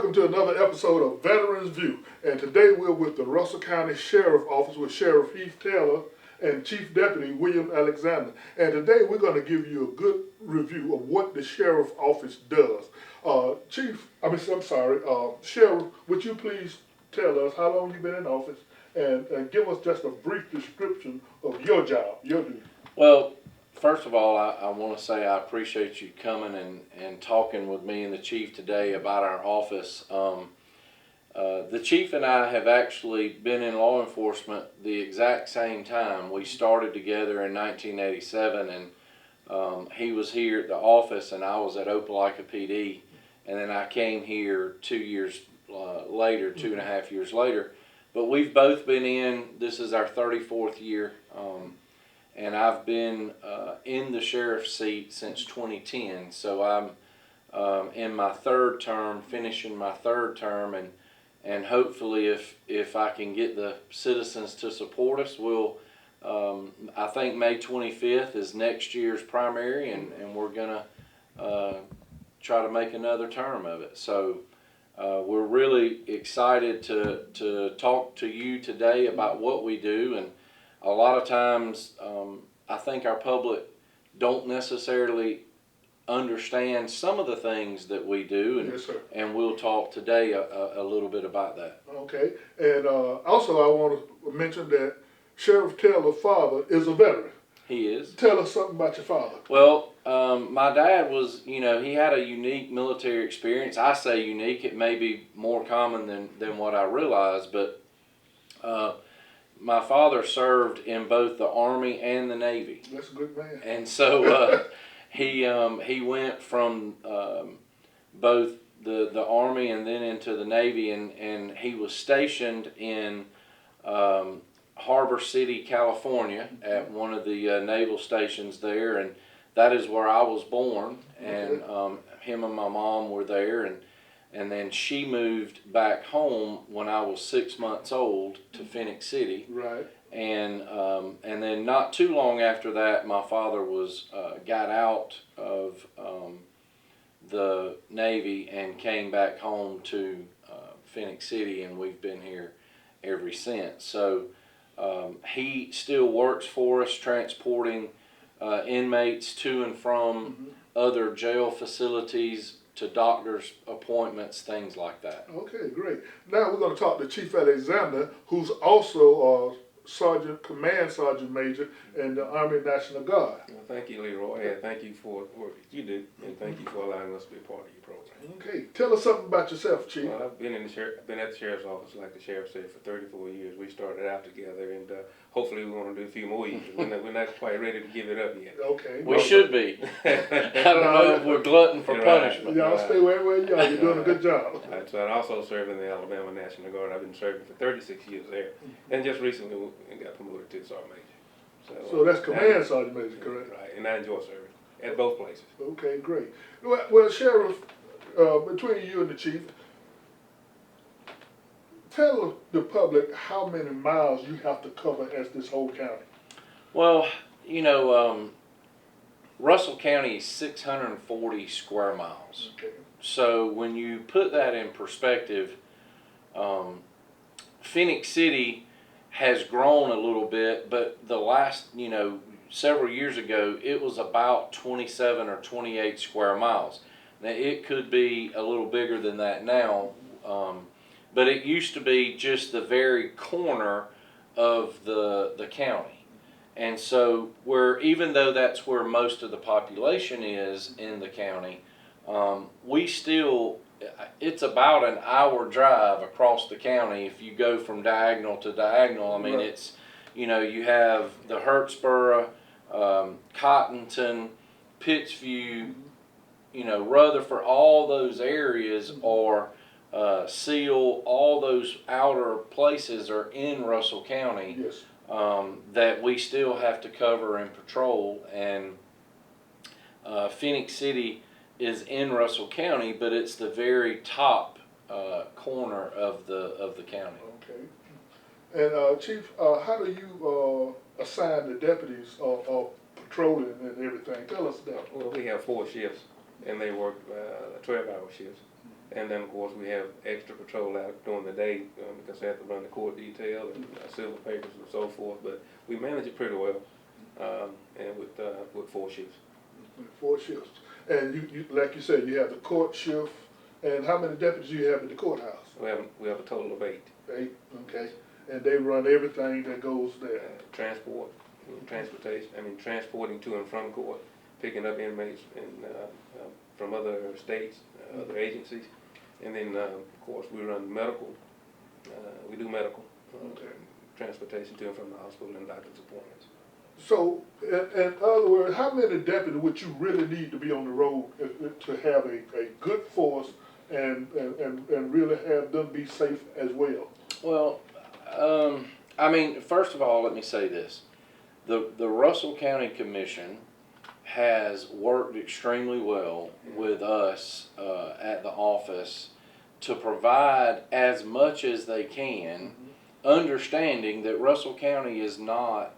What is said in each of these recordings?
welcome to another episode of Veterans View. And today we're with the Russell County Sheriff Office with Sheriff Heath Taylor and Chief Deputy William Alexander. And today we're going to give you a good review of what the Sheriff Office does. Sheriff, would you please tell us how long you've been in office and give us just a brief description of your job, your duty? Well, first of all, I want to say I appreciate you coming and talking with me and the Chief today about our office. The Chief and I have actually been in law enforcement the exact same time. We started together in 1987, and he was here at the office and I was at Opelika PD, and then I came here 2 years later, 2.5 years later. But we've both been in, this is our 34th year. And I've been in the sheriff's seat since 2010, so I'm in my third term, finishing my third term, and hopefully if I can get the citizens to support us, we'll, I think May 25th is next year's primary, and we're going to try to make another term of it. So we're really excited to talk to you today about what we do. And a lot of times, I think our public don't necessarily understand some of the things that we do, and, yes, sir. And we'll talk today a little bit about that. Okay, and also I want to mention that Sheriff Taylor's father is a veteran. He is. Tell us something about your father. Well, my dad was, he had a unique military experience. I say unique, it may be more common than what I realize, but my father served in both the Army and the Navy. That's a good man. And so he went from both the Army and then into the Navy, and he was stationed in Harbor City, California, at one of the naval stations there, and that is where I was born. And him and my mom were there, and then she moved back home when I was 6 months old to Phoenix City. Right. And then not too long after that, my father got out of the Navy and came back home to Phoenix City, and we've been here ever since. So he still works for us, transporting inmates to and from other jail facilities, to doctor's appointments, things like that. Okay, great. Now we're going to talk to Chief Alexander, who's also Command Sergeant Major in the Army National Guard. Well, thank you, Leroy, and thank you for the work that you do, and thank you for allowing us to be a part of your program. Okay, tell us something about yourself, Chief. Well, I've been at the sheriff's office, like the sheriff said, for 34 years. We started out together, and hopefully we want to do a few more years. We're not quite ready to give it up yet. Okay. We should be. I don't know if we're glutton for punishment. Y'all stay where you are. You're doing a good job. So I also serve in the Alabama National Guard. I've been serving for 36 years there, and just recently got promoted to Sergeant Major. So that's Command Sergeant Major, correct? Right, and I enjoy serving at both places. Okay, great. Well, Sheriff, between you and the Chief, tell the public how many miles you have to cover as this whole county. Well, Russell County is 640 square miles. Okay. So when you put that in perspective, Phoenix City has grown a little bit, but the last, several years ago, it was about 27 or 28 square miles. Now, it could be a little bigger than that now, but it used to be just the very corner of the county. And so even though that's where most of the population is in the county, it's about an hour drive across the county if you go from diagonal to diagonal. I mean, right. It's, you have the Hurtsboro, Cottonton, Pittsview, Rutherford, all those areas are Seal, all those outer places are in Russell County. Yes. That we still have to cover and patrol, and Phoenix City is in Russell County, but it's the very top corner of the county. Okay. And Chief, how do you assign the deputies patrolling and everything? Tell us that. Well, we have 4 shifts, and they work 12-hour shifts. And then, of course, we have extra patrol out during the day because they have to run the court detail and civil papers and so forth. But we manage it pretty well, and with 4 shifts. 4 shifts. And you like you said, you have the court shift. And how many deputies do you have at the courthouse? We have a total of 8. 8, okay. And they run everything that goes there. Transporting to and from court, picking up inmates from other states, other agencies. And then, of course, we run medical. We do medical transportation to and from the hospital and doctor's appointments. So, in other words, how many deputies would you really need to be on the road to have a good force and really have them be safe as well? Well, I mean, first of all, let me say this. The Russell County Commission has worked extremely well with us at the office to provide as much as they can, understanding that Russell County is not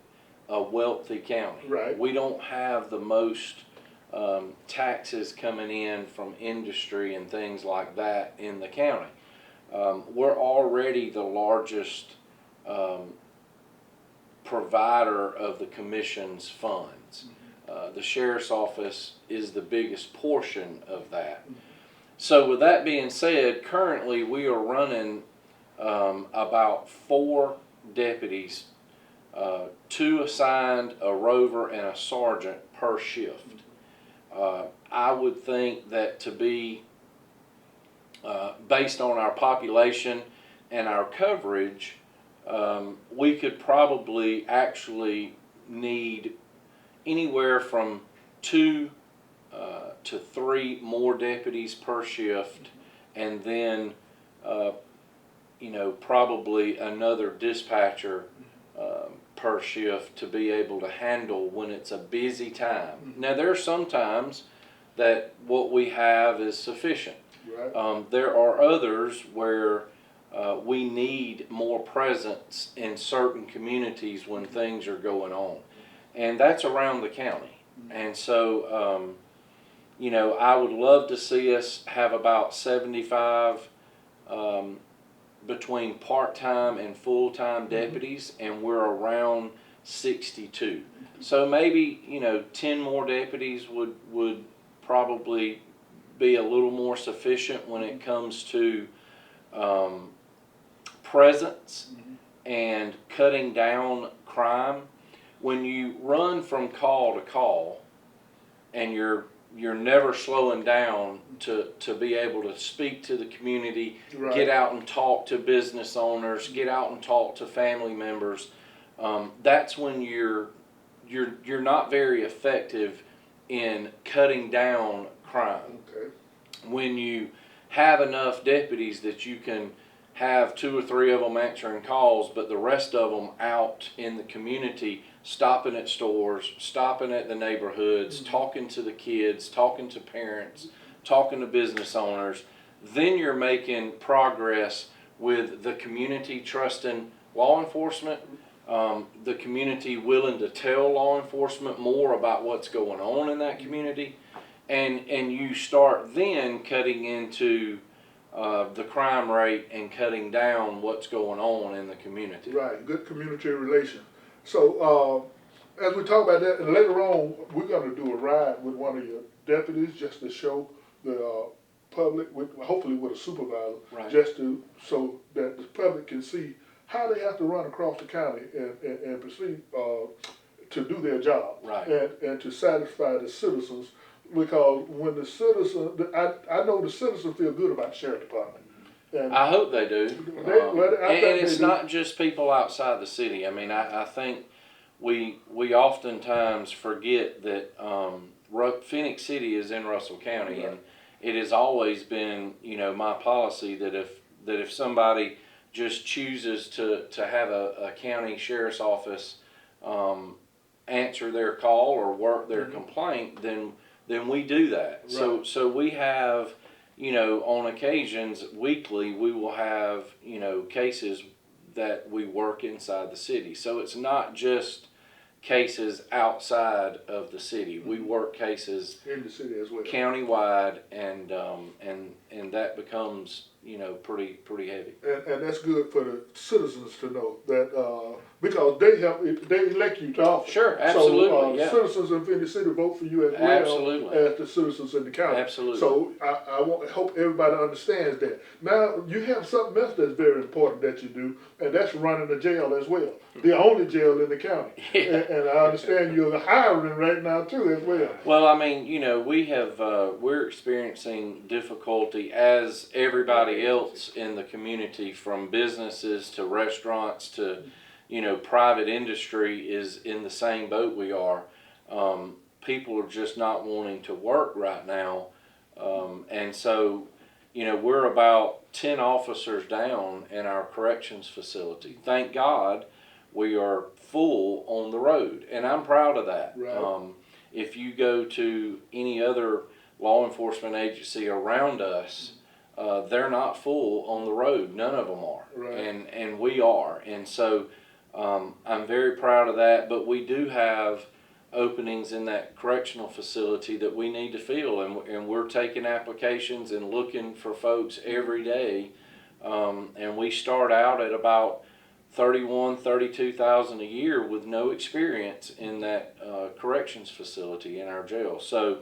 a wealthy county. Right. We don't have the most taxes coming in from industry and things like that in the county. We're already the largest provider of the commission's funds. The sheriff's office is the biggest portion of that. So with that being said, currently we are running about 4 deputies, 2 assigned, a rover, and a sergeant per shift. I would think that to be based on our population and our coverage, we could probably actually need anywhere from 2 to 3 more deputies per shift, and then probably another dispatcher per shift to be able to handle when it's a busy time. Now there are some times that what we have is sufficient. Right. There are others where we need more presence in certain communities when things are going on, and that's around the county. And so I would love to see us have about 75 between part-time and full-time deputies, and we're around 62. So maybe 10 more deputies would probably be a little more sufficient when it comes to presence and cutting down crime. When you run from call to call and you're never slowing down to be able to speak to the community, Right. Get out and talk to business owners, get out and talk to family members, that's when you're not very effective in cutting down crime. Okay. When you have enough deputies that you can have 2 or 3 of them answering calls, but the rest of them out in the community, stopping at stores, stopping at the neighborhoods, talking to the kids, talking to parents, talking to business owners, then you're making progress with the community trusting law enforcement, the community willing to tell law enforcement more about what's going on in that community, and you start then cutting into the crime rate and cutting down what's going on in the community. Right, good community relations. So as we talk about that, and later on, we're going to do a ride with one of your deputies just to show the public, hopefully with a supervisor, Right. just so that the public can see how they have to run across the county and proceed to do their job, Right. and to satisfy the citizens. Because when the citizens, I know the citizens feel good about the sheriff department. And I hope they do. I And think it's they do. not just people outside the city. I mean, I think we oftentimes forget that Phoenix City is in Russell County, and it has always been, my policy that if somebody just chooses to have a county sheriff's office answer their call or work their complaint, then we do that. Right. So we have, on occasions, weekly, we will have, cases that we work inside the city. So it's not just cases outside of the city. We work cases in the city as well. countywide, and that becomes, you know, pretty heavy. And that's good for the citizens to know that, because they elect you to office. Sure, absolutely, yeah. Citizens in Phoenix City vote for you as well Absolutely. as the citizens in the county. Absolutely. So I hope everybody understands that. Now, you have something else that's very important that you do, and that's running a jail as well. The only jail in the county. Yeah. And I understand you're hiring right now too as well. Well, I mean, you know, we're experiencing difficulty as everybody else in the community, from businesses to restaurants to, you know, private industry is in the same boat we are. People are just not wanting to work right now. And so, you know, we're about 10 officers down in our corrections facility. Thank God we are full on the road, and I'm proud of that. Right. If you go to any other law enforcement agency around us, they're not full on the road. None of them are. Right. And we are. And so I'm very proud of that. But we do have openings in that correctional facility that we need to fill, and we're taking applications and looking for folks every day. And we start out at about 32,000 a year with no experience in that corrections facility in our jail. So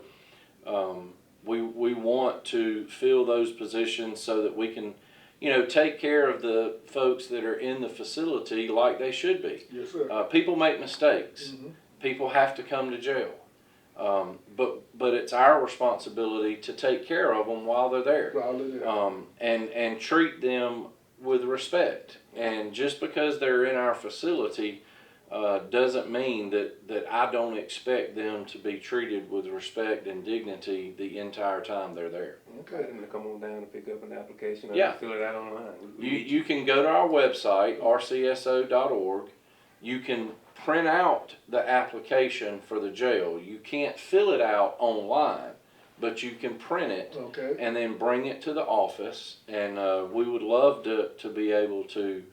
we want to fill those positions so that we can, you know, take care of the folks that are in the facility like they should be. Yes, sir. People make mistakes. Mhm. People have to come to jail. But it's our responsibility to take care of them while they're there. Probably, And treat them with respect. And just because they're in our facility doesn't mean that I don't expect them to be treated with respect and dignity the entire time they're there. Okay. I'm gonna come on down and pick up an application. Yeah. Fill it out online. You can go to our website, rcso.org. You can print out the application for the jail. You can't fill it out online, but you can print it. Okay. And then bring it to the office, and we would love to be able to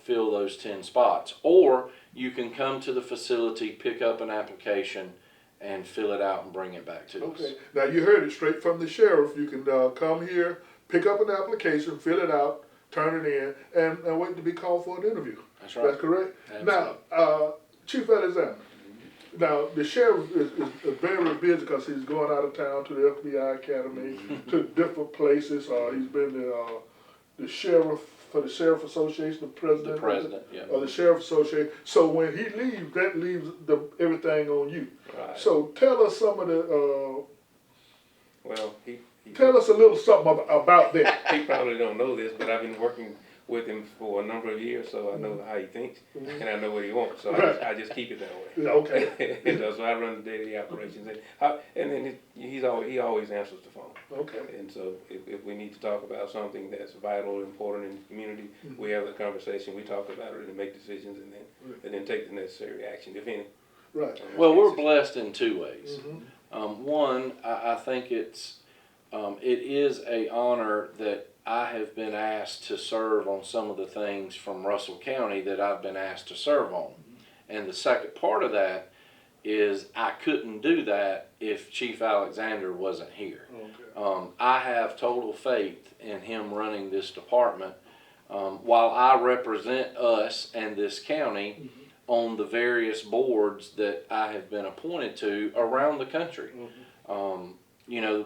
fill those 10 spots. Or you can come to the facility, pick up an application, and fill it out and bring it back to us. Okay. Now, you heard it straight from the sheriff. You can come here, pick up an application, fill it out, turn it in, and wait to be called for an interview. That's right. That's correct? Absolutely. Now, Chief Alexander, now the sheriff is very busy because he's going out of town to the FBI Academy, to different places. He's been the sheriff for the Sheriff Association, the president Yeah. of the Sheriff Association. So when he leaves, that leaves everything on you. Right. So tell us some of the, Well, tell us a little something about that. he probably don't know this, but I've been working with him for a number of years, so I know how he thinks, Mhm. and I know what he wants. So Right. I just keep it that way. Yeah, okay. And so I run the day-to-day operations, and then he always answers the phone. Okay. And so if we need to talk about something that's vital, important in the community, Mhm. we have the conversation, we talk about it, and make decisions, and then take the necessary action, if any. Right. Well, we're blessed in two ways. Mhm. One, I think it is a honor that I have been asked to serve on some of the things from Russell County that I've been asked to serve on. And the second part of that is I couldn't do that if Chief Alexander wasn't here. Okay. I have total faith in him running this department while I represent us and this county on the various boards that I have been appointed to around the country. You know,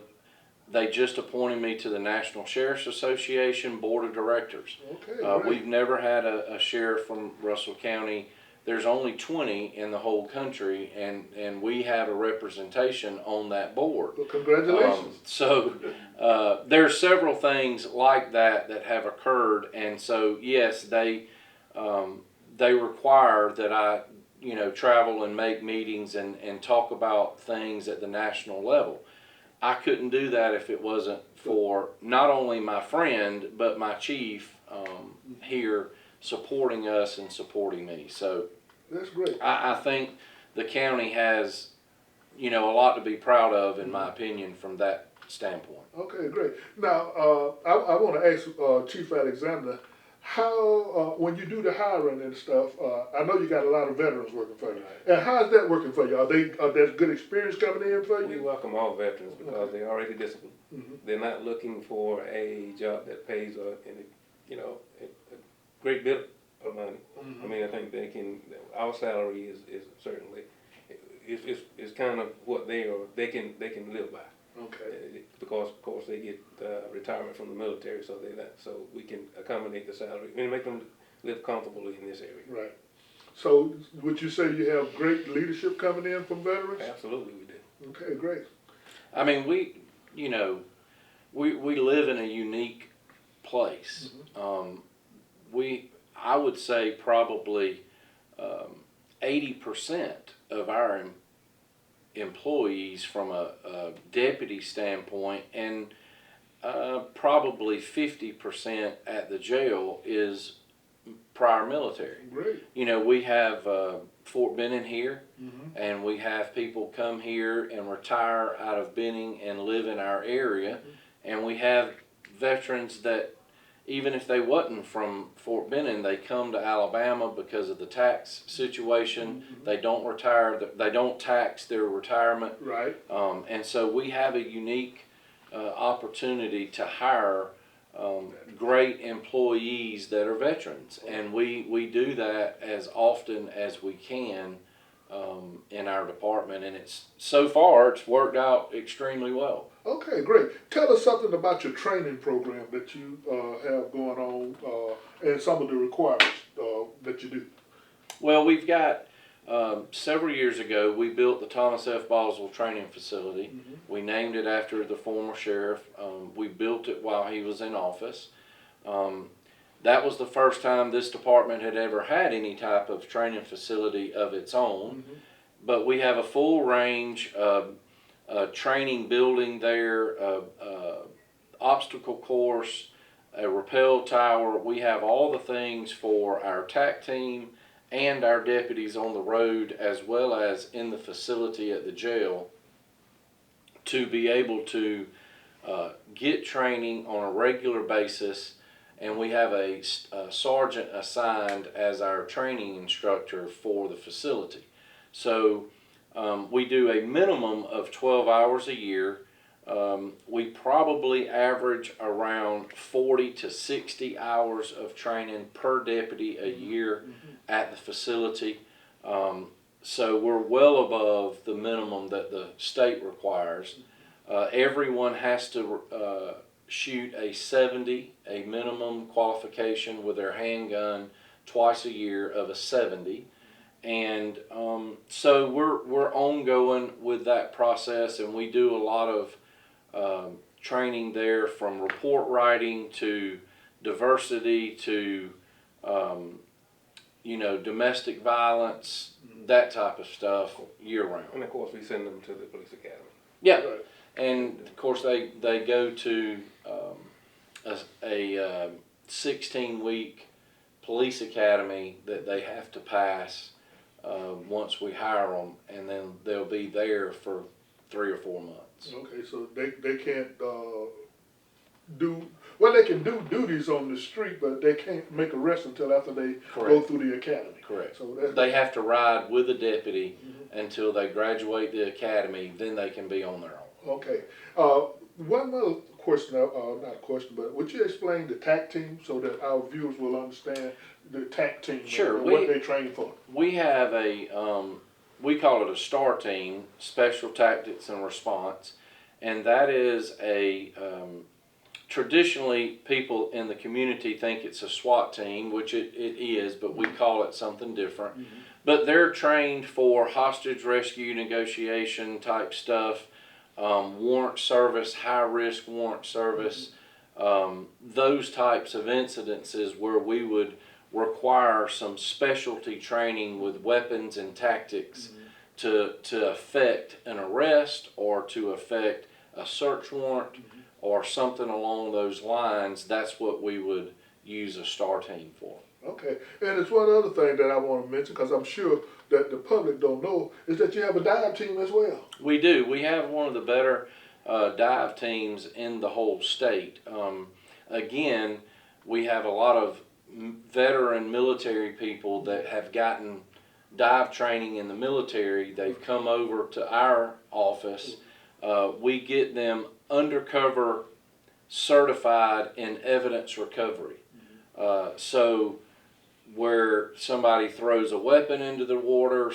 they just appointed me to the National Sheriff's Association Board of Directors. Okay. Great. We've never had a sheriff from Russell County. There's only 20 in the whole country, and we have a representation on that board. Well, congratulations. So there are several things like that have occurred, and so yes, they require that I, you know, travel and make meetings and talk about things at the national level. I couldn't do that if it wasn't for not only my friend, but my chief here supporting us and supporting me. So That's great. I think the county has, you know, a lot to be proud of, in my opinion, from that standpoint. Okay, great. Now, I want to ask Chief Alexander, how, when you do the hiring and stuff, I know you got a lot of veterans working for you. And how's that working for you? Are there good experience coming in for We you? welcome all veterans because they're already disciplined. They're not looking for a job that pays a great bit of money. I mean, I think they can. Our salary is certainly is kind of what they can live by. Okay. Because of course they get retirement from the military, so we can accommodate the salary and make them live comfortably in this area. Right. So would you say you have great leadership coming in from veterans? Absolutely, we do. Okay, great. I mean, we live in a unique place. I would say probably 80% of our employees from a deputy standpoint, and probably 50% at the jail is prior military. Great. You know, we have Fort Benning here, and we have people come here and retire out of Benning and live in our area, and we have veterans that even if they wasn't from Fort Benning, they come to Alabama because of the tax situation. They don't retire, they don't tax their retirement. Right. And so we have a unique opportunity to hire great employees that are veterans. And we do that as often as we can in our department. And so far, it's worked out extremely well. Okay, great. Tell us something about your training program that you have going on and some of the requirements that you do. Well, we've got, several years ago, we built the Thomas F. Boswell Training Facility. We named it after the former sheriff. We built it while he was in office. That was the first time this department had ever had any type of training facility of its own. But we have a full range of training building there, obstacle course, a rappel tower. We have all the things for our TAC team and our deputies on the road, as well as in the facility at the jail, to be able to get training on a regular basis. And we have a sergeant assigned as our training instructor for the facility. So we do a minimum of 12 hours a year. We probably average around 40 to 60 hours of training per deputy a year at the facility. So we're well above the minimum that the state requires. Everyone has to shoot a 70, a minimum qualification with their handgun twice a year of a 70. And so we're ongoing with that process, and we do a lot of training there, from report writing to diversity to domestic violence, that type of stuff year round. And of course, we send them to the police academy. Yeah, and of course they go to a 16-week police academy that they have to pass once we hire them, and then they'll be there for 3 or 4 months. Okay, so they can't they can do duties on the street, but they can't make arrests until after they go through the academy. Correct. So they have to ride with a deputy until they graduate the academy, then they can be on their own. Okay. One other question, not a question, but would you explain the TAC team so that our viewers will understand the TAC team and what they train for? We have we call it a STAR team, Special Tactics and Response, and that is traditionally people in the community think it's a SWAT team, which it is, but we call it something different. But they're trained for hostage rescue negotiation type stuff, warrant service, high risk warrant service, those types of incidences where we would require some specialty training with weapons and tactics to effect an arrest or to effect a search warrant or something along those lines. That's what we would use a STAR team for. Okay, and there's one other thing that I want to mention, because I'm sure that the public don't know, is that you have a dive team as well. We do. We have one of the better dive teams in the whole state. Again, we have a lot of veteran military people that have gotten dive training in the military. They've come over to our office. We get them undercover certified in evidence recovery. So where somebody throws a weapon into the water,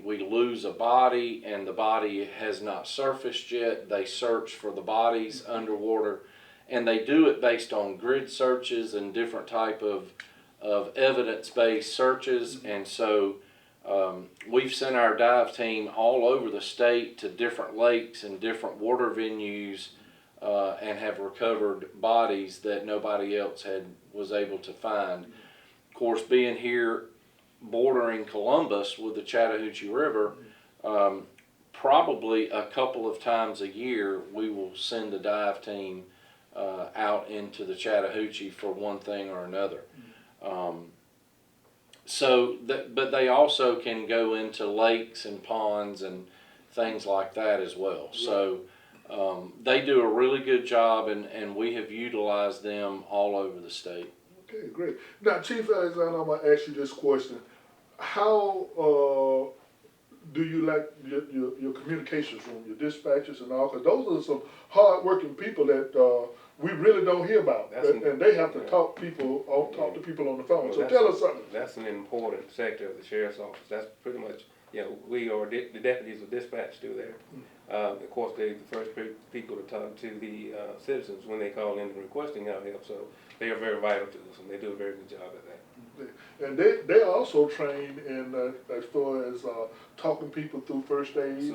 we lose a body and the body has not surfaced yet, they search for the bodies underwater, and they do it based on grid searches and different type of evidence-based searches. And so we've sent our dive team all over the state to different lakes and different water venues, and have recovered bodies that nobody else was able to find. Of course, being here bordering Columbus with the Chattahoochee River, probably a couple of times a year we will send a dive team out into the Chattahoochee for one thing or another. But they also can go into lakes and ponds and things like that as well. Right. So they do a really good job, and we have utilized them all over the state. Okay, great. Now, Chief Alexander, I'm going to ask you this question. How do you like your communications room, your dispatchers and all? Because those are some hard-working people that we really don't hear about. And they have to talk to people on the phone. So tell us something. That's an important sector of the sheriff's office. That's pretty much, we are the deputies are dispatched through there. Of course, they're the first people to talk to the citizens when they call in and requesting our help. So they are very vital to us, and they do a very good job at that. And they are also trained in as far as talking people through first aid,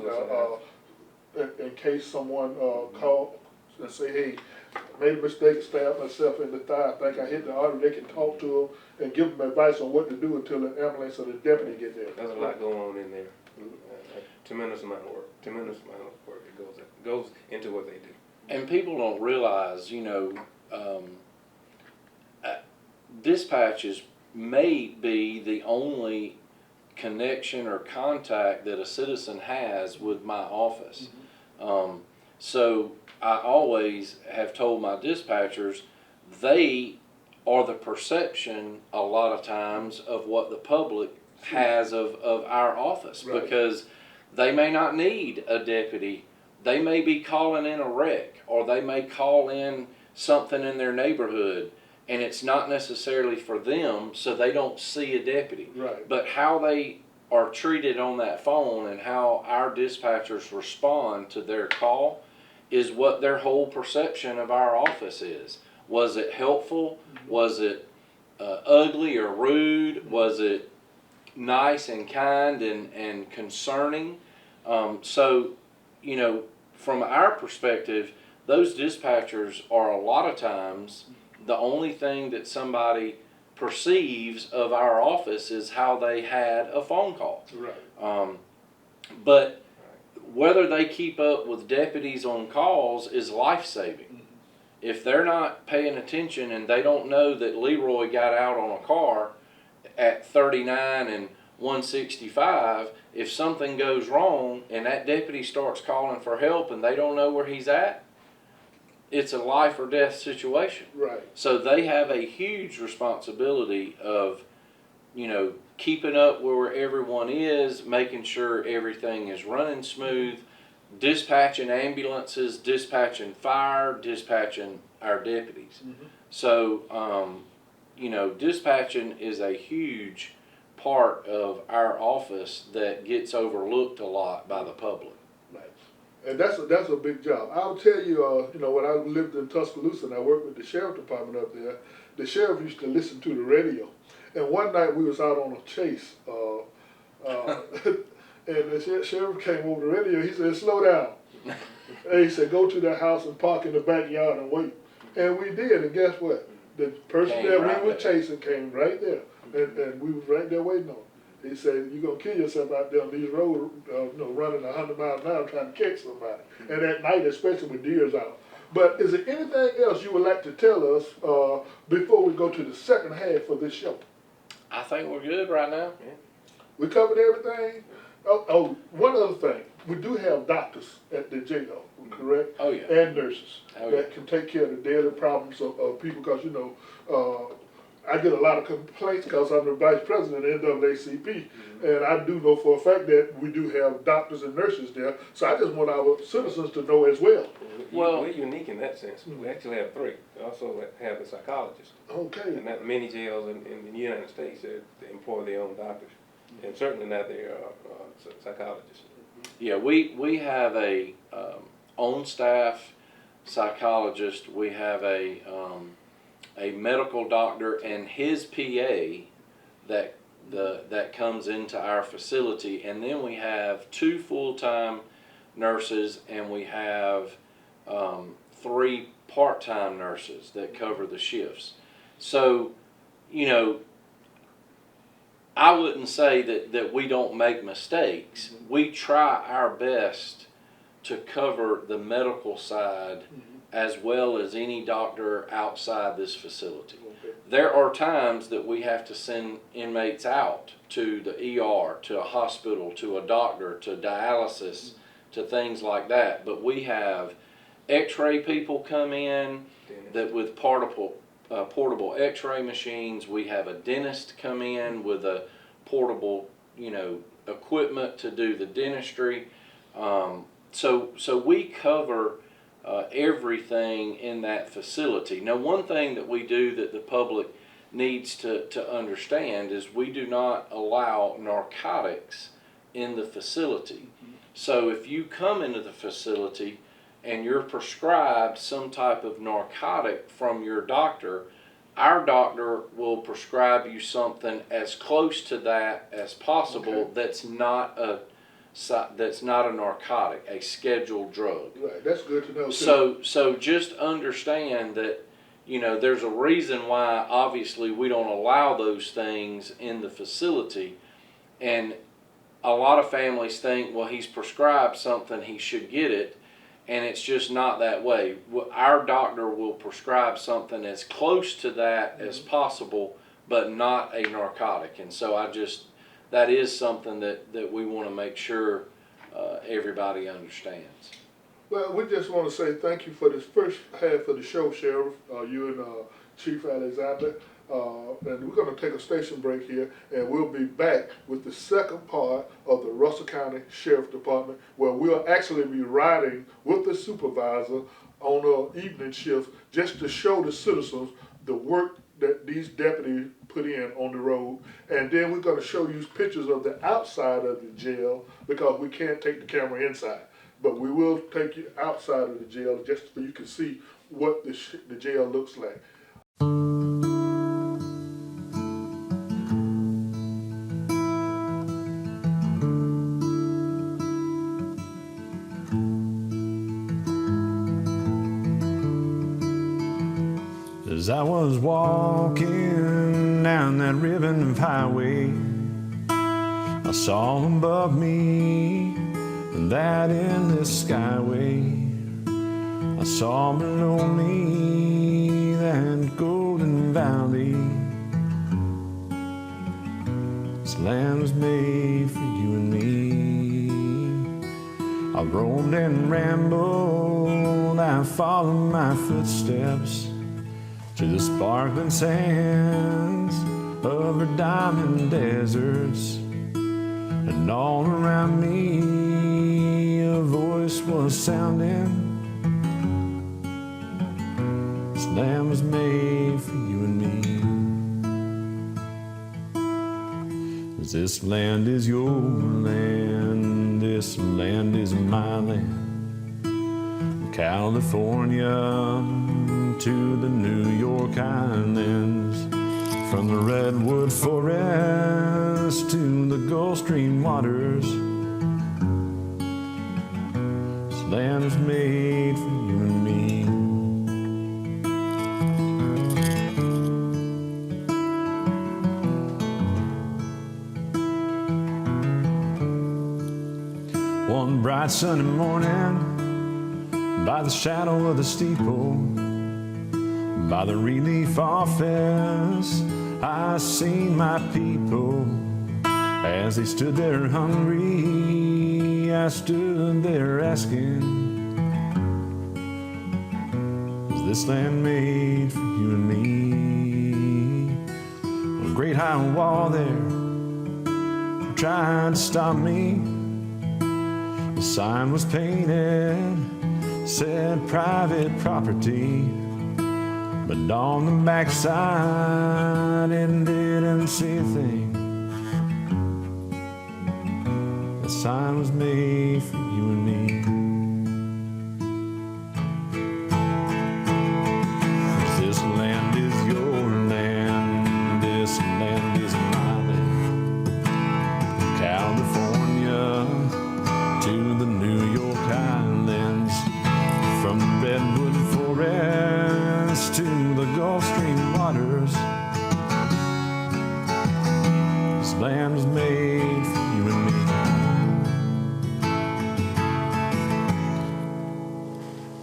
in case someone call and say, hey, I made a mistake, stabbed myself in the thigh, I think I hit the artery. They can talk to them and give them advice on what to do until the ambulance or the deputy get there. There's a lot going on in there. Tremendous amount of work. Tremendous amount of work that goes into what they do. And people don't realize, dispatches may be the only connection or contact that a citizen has with my office. So I always have told my dispatchers they are the perception a lot of times of what the public has of our office. Right. Because they may not need a deputy. They may be calling in a wreck, or they may call in something in their neighborhood, and it's not necessarily for them, so they don't see a deputy. Right. But how they are treated on that phone and how our dispatchers respond to their call is what their whole perception of our office is. Was it helpful? Was it ugly or rude? Was it nice and kind and concerning? So, from our perspective, those dispatchers are a lot of times the only thing that somebody perceives of our office is how they had a phone call. Right. But whether they keep up with deputies on calls is life-saving. If they're not paying attention and they don't know that Leroy got out on a car at 39 and 165, if something goes wrong and that deputy starts calling for help and they don't know where he's at, it's a life or death situation. Right. So they have a huge responsibility of, keeping up where everyone is, making sure everything is running smooth, dispatching ambulances, dispatching fire, dispatching our deputies. So, dispatching is a huge part of our office that gets overlooked a lot by the public. Right. And that's a big job. I'll tell you, when I lived in Tuscaloosa and I worked with the sheriff department up there, the sheriff used to listen to the radio. And one night we was out on a chase, and the sheriff came over the radio. He said, slow down. And he said, go to their house and park in the backyard and wait. And we did, and guess what? The person that we were chasing came right there, and we was right there waiting on him. He said, you're going to kill yourself out there on these roads, running 100 miles an hour trying to catch somebody. And at night, especially with deers out. But is there anything else you would like to tell us before we go to the second half of this show? I think we're good right now. Yeah. We covered everything. Oh, one other thing. We do have doctors at the jail, correct? Oh, yeah. And nurses that can take care of the daily problems of people because, I get a lot of complaints because I'm the vice president of NAACP, and I do know for a fact that we do have doctors and nurses there. So I just want our citizens to know as well. Well- we're unique in that sense. We actually have three. We also have a psychologist. Okay. And not many jails in the United States they employ their own doctors, and certainly not their psychologists. Yeah, we have a on-staff psychologist. We have a medical doctor and his PA that comes into our facility, and then we have 2 full-time nurses, and we have 3 part-time nurses that cover the shifts. So, you know, I wouldn't say that we don't make mistakes. We try our best to cover the medical side as well as any doctor outside this facility. Okay. There are times that we have to send inmates out to the ER, to a hospital, to a doctor, to dialysis, to things like that. But we have X-ray people come in that with portable X-ray machines. We have a dentist come in with a portable, equipment to do the dentistry. So we cover everything in that facility. Now, one thing that we do that the public needs to understand is we do not allow narcotics in the facility. So if you come into the facility and you're prescribed some type of narcotic from your doctor, our doctor will prescribe you something as close to that as possible. Okay. that's not a narcotic, a scheduled drug. Right, that's good to know too. So just understand that, there's a reason why obviously we don't allow those things in the facility. And a lot of families think, well, he's prescribed something, he should get it. And it's just not that way. Our doctor will prescribe something as close to that as possible, but not a narcotic. And so that is something that we want to make sure everybody understands. Well, we just want to say thank you for this first half of the show, Sheriff, you and Chief Alexander. And we're going to take a station break here, and we'll be back with the second part of the Russell County Sheriff Department, where we'll actually be riding with the supervisor on an evening shift just to show the citizens the work that these deputies put in on the road. And then we're going to show you pictures of the outside of the jail, because we can't take the camera inside. But we will take you outside of the jail just so you can see what the jail looks like. As I was walking down that ribbon of highway, I saw above me that endless skyway. I saw below me that golden valley. This land was made for you and me. I've roamed and rambled, I've followed my footsteps to the sparkling sands of her diamond deserts. And all around me a voice was sounding. This land was made for you and me. This land is your land, this land is my land. California to the New York Islands, from the redwood forest to the Gulf Stream waters. This land was made for you and me. One bright sunny morning, by the shadow of the steeple, by the relief office, I seen my people. As they stood there hungry, I stood there asking, is this land made for you and me? great high wall there tried to stop me. The sign was painted, said private property, but on the backside it didn't say a thing. The sign was made for you and me. This land is your land, this land is my land. California to the New York Islands, from the redwood forest to the Gulf Stream waters. This land was made for you and me.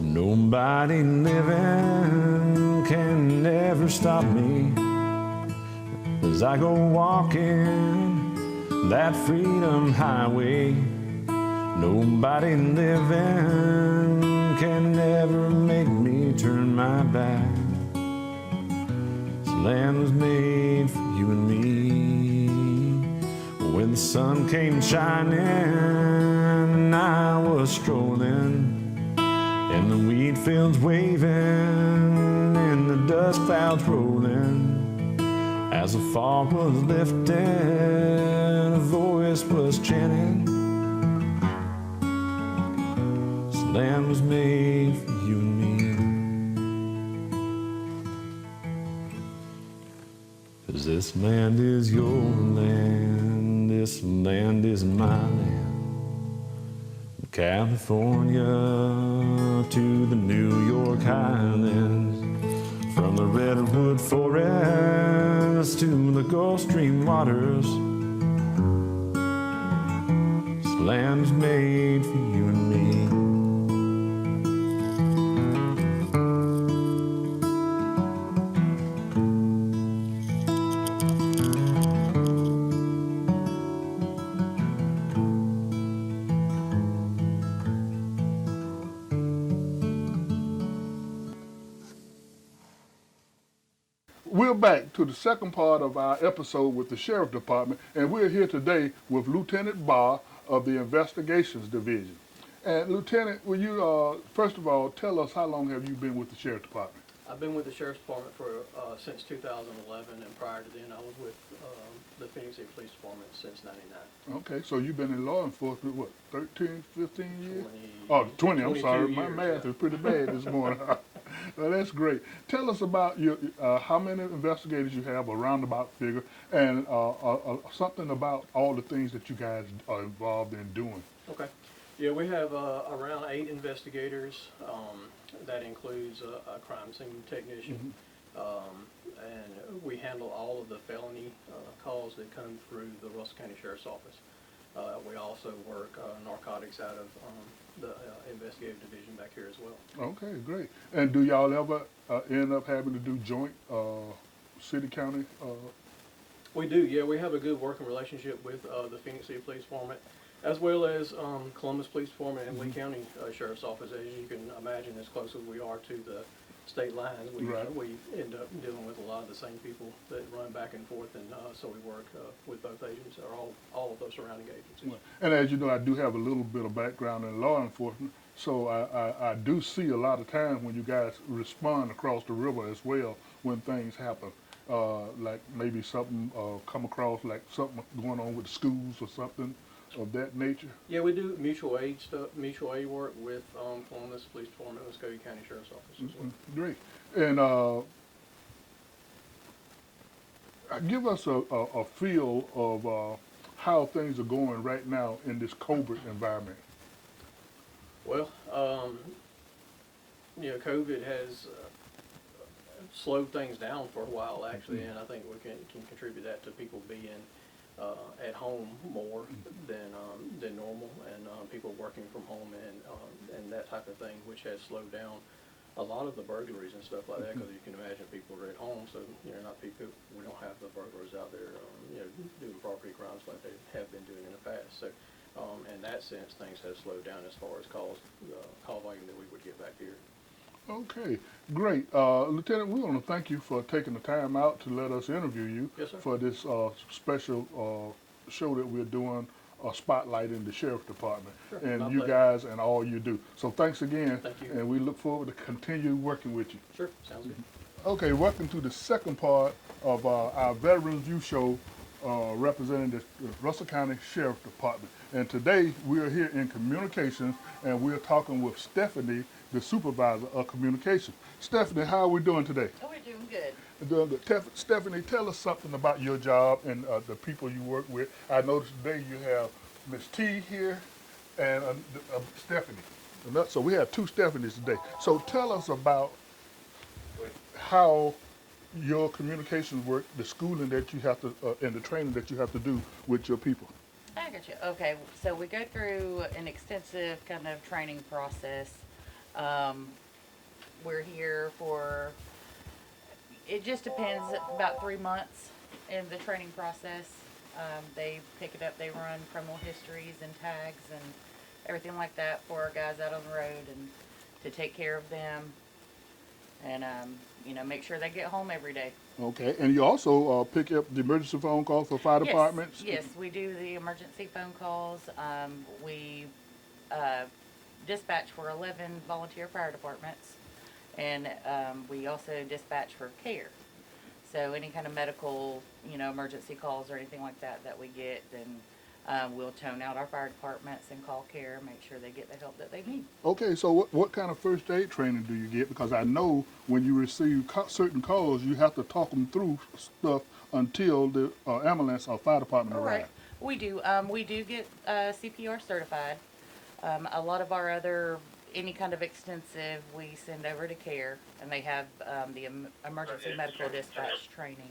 Nobody living can ever stop me as I go walking that freedom highway. Nobody living can ever make me turn my back. This land was made for you and me. When the sun came shining, I was strolling and the wheat fields waving, and the dust clouds rolling. As the fog was lifting, a voice was chanting, this land was made for you and me. 'Cause this land is your land, this land is my land. California to the New York Highlands, from the redwood forest to the Gulf Stream waters. This land is made for you and me. We're back to the second part of our episode with the Sheriff Department, and we're here today with Lieutenant Barr of the Investigations Division. And Lieutenant, will you, first of all, tell us how long have you been with the Sheriff Department? I've been with the Sheriff's Department for since 2011, and prior to then I was with the Phoenix City Police Department since '99. Okay, so you've been in law enforcement, what, 13, 15 years? 20 I'm sorry, 22 my years, math yeah. is pretty bad this morning. Well, that's great. Tell us about your, how many investigators you have, a roundabout figure, and something about all the things that you guys are involved in doing. Okay. Yeah, we have around 8 investigators. That includes a crime scene technician. And we handle all of the felony calls that come through the Russell County Sheriff's Office. We also work narcotics out of the investigative division back here as well. Okay, great. And do y'all ever end up having to do joint city-county? We do, yeah. We have a good working relationship with the Phoenix City Police Department, as well as Columbus Police Department and Lee County Sheriff's Office. As you can imagine, as close as we are to the state lines, we end up dealing with a lot of the same people that run back and forth, and so we work with both agents, or all of those surrounding agencies. And as you know, I do have a little bit of background in law enforcement, so I do see a lot of times when you guys respond across the river as well when things happen. Like maybe something come across, like something going on with the schools or something of that nature. Yeah, we do mutual aid stuff, mutual aid work with Columbus Police Department and Muskogee County Sheriff's Office as well. Great. And give us a feel of how things are going right now in this COVID environment. Well, COVID has slowed things down for a while, actually, and I think we can contribute that to people being at home more than normal, and people working from home and that type of thing, which has slowed down a lot of the burglaries and stuff like that, because you can imagine people are at home, so not people. We don't have the burglars out there, doing property crimes like they have been doing in the past. So, in that sense, things have slowed down as far as call volume that we would get back here. Okay, great. Lieutenant, we want to thank you for taking the time out to let us interview you Yes, sir. for this special show that we're doing, spotlighting the sheriff department Sure, and my you pleasure. guys and all you do. So thanks again, Thank you. and we look forward to continue working with you. Sure, sounds good. Okay, welcome to the second part of our Veterans View show representing the Russell County Sheriff Department. And today we are here in communications and we're talking with Stephanie, the supervisor of communications. Stephanie, how are we doing today? Oh, we're doing good. Doing good. Stephanie, tell us something about your job and the people you work with. I noticed today you have Miss T here and Stephanie. So we have two Stephanies today. So tell us about how your communications work, the schooling that you have to, and the training that you have to do with your people. I got you. Okay, so we go through an extensive kind of training process. We're here for, it just depends, about 3 months in the training process. They pick it up, they run criminal histories and tags and everything like that for our guys out on the road and to take care of them and, make sure they get home every day. Okay, and you also pick up the emergency phone calls for fire departments? Yes, we do the emergency phone calls. We dispatch for 11 volunteer fire departments, and we also dispatch for CARE. So any kind of medical, emergency calls or anything like that that we get, then we'll tone out our fire departments and call CARE, make sure they get the help that they need. Okay, so what kind of first aid training do you get? Because I know when you receive certain calls, you have to talk them through stuff until the ambulance or fire department arrives. Correct. We do. We do get CPR certified. A lot of our other, any kind of extensive, we send over to CARE, and they have the emergency medical dispatch training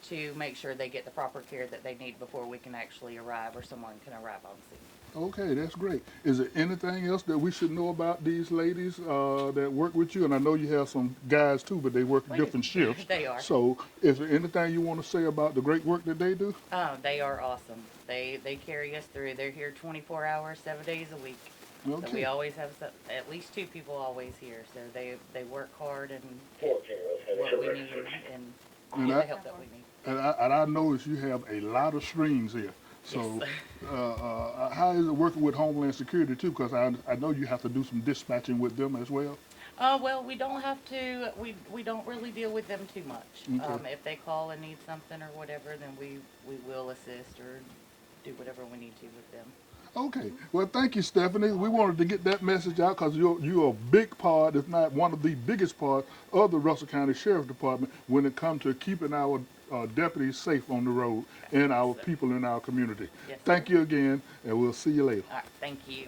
to make sure they get the proper care that they need before we can actually arrive or someone can arrive on scene. Okay, that's great. Is there anything else that we should know about these ladies that work with you? And I know you have some guys too, but they work We do. different shifts. They are. So is there anything you want to say about the great work that they do? Oh, they are awesome. They carry us through. They're here 24 hours, 7 days a week. So we Okay. always have at least 2 people always here. So they work hard and get what we need and And get I- the help that we need. And I notice you have a lot of streams here. So how is it working with Homeland Security too? Because I know you have to do some dispatching with them as well. Well, we don't have to, we don't really deal with them too much. Okay. If they call and need something or whatever, then we will assist or do whatever we need to with them. Okay. Well, thank you, Stephanie. We wanted to get that message out because you're a big part, if not one of the biggest parts, of the Russell County Sheriff Department when it comes to keeping our deputies safe on the road and our people in our community. Yes, sir. Thank you again, and we'll see you later. All right, thank you.